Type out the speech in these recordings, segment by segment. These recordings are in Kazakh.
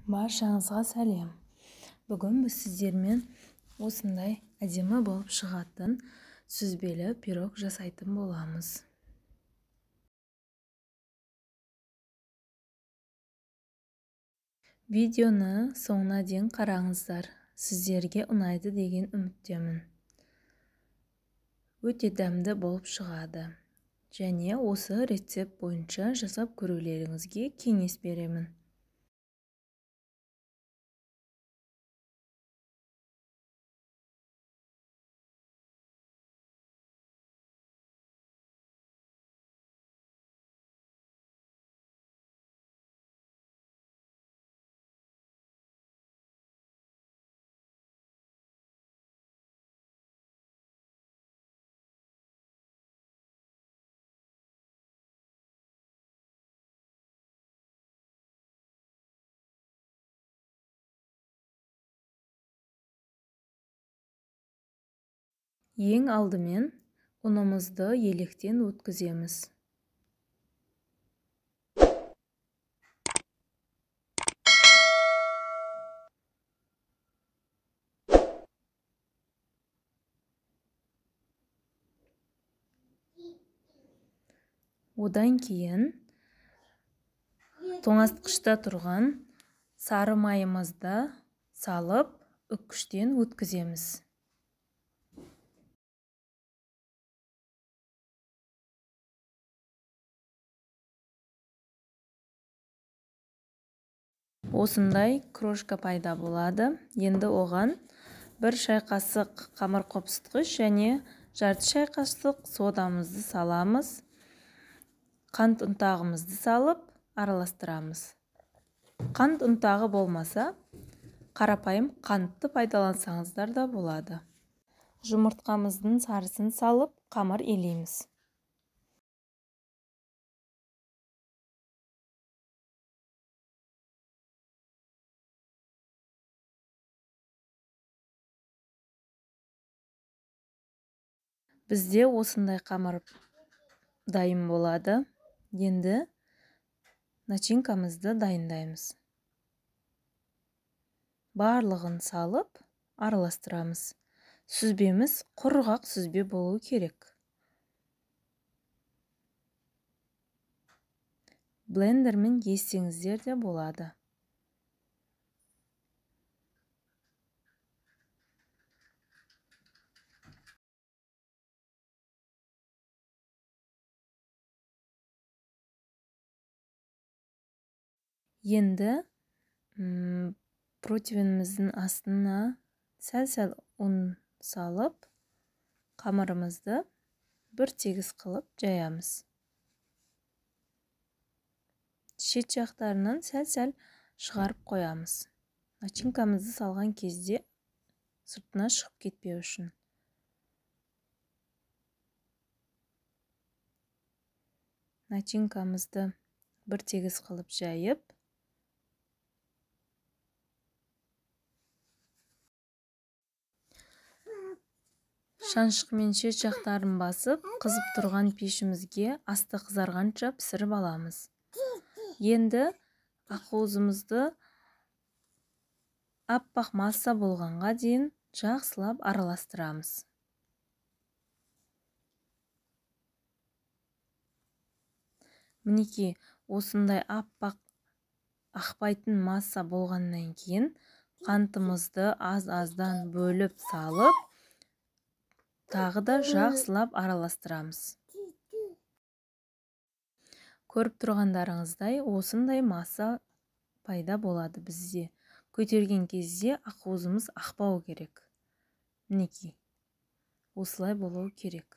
Баршаңызға сәлем. Бүгін біз сіздермен осындай әдемі болып шығатын сүзбелі пирог жасайтын боламыз. Видеоны соңына дейін қараңыздар. Сіздерге ұнайды деген үміттемін. Өте дәмді болып шығады. Және осы рецепт бойынша жасап көрулеріңізге кеңес беремін. Ең алдымен ұнымызды електен өткіземіз. Одан кейін тоңазытқышта тұрған сары майымызды салып үккіштен өткіземіз. Осындай крошка пайда болады. Енді оған 1 шай қасық қамыр қопсытқыш және жарты шай қасық содамызды саламыз. Қант ұнтағымызды салып араластырамыз. Қант ұнтағы болмаса, қарапайым қантты пайдалансаңыздар да болады. Жұмыртқамыздың сарысын салып қамыр илейміз. Бізде осындай қамыр дайын болады. Енді начинкамызды дайындаймыз. Барлығын салып араластырамыз. Сүзбеміз құрғақ сүзбе болу керек. Блендермен естеңіздер де болады. Енді противеніміздің астына сәл-сәл ұн салып, қамырымызды бір тегіс қылып жаямыз. Шет жақтарынан сәл-сәл шығарып қоямыз. Начинкамызды салған кезде сыртына шығып кетпеу үшін. Начинкамызды бір тегіс қылып жайып, шаншқымен шет жақтарын басып, қызып тұрған пешімізге асты қызарғанша пісіріп аламыз. Енді ақуызымызды аппақ масса болғанға дейін жақсылап араластырамыз. Мінекей, осындай аппақ ақпайтын масса болғаннан кейін қантымызды аз-аздан бөліп салып, тағы да жақсылап араластырамыз. Көріп тұрғандарыңыздай, осындай масса пайда болады бізде. Көтерген кезде ақуызымыз ақпау керек. Мінекей, осылай болуы керек.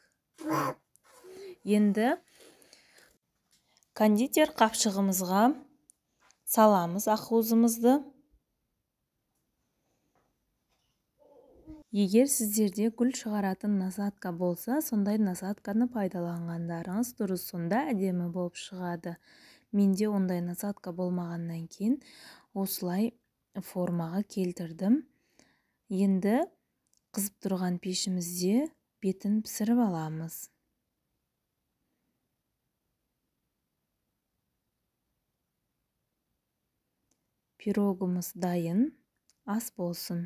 Енді кондитер қапшығымызға саламыз ақуызымызды. Егер сіздерде гүл шығаратын насадка болса, сондай насадканы пайдаланғандарыңыз дұрыс, сонда әдемі болып шығады. Менде ондай насадка болмағаннан кейін осылай формаға келтірдім. Енді қызып тұрған пешімізде бетін пісіріп аламыз. пирогумуз дайын. Ас болсун.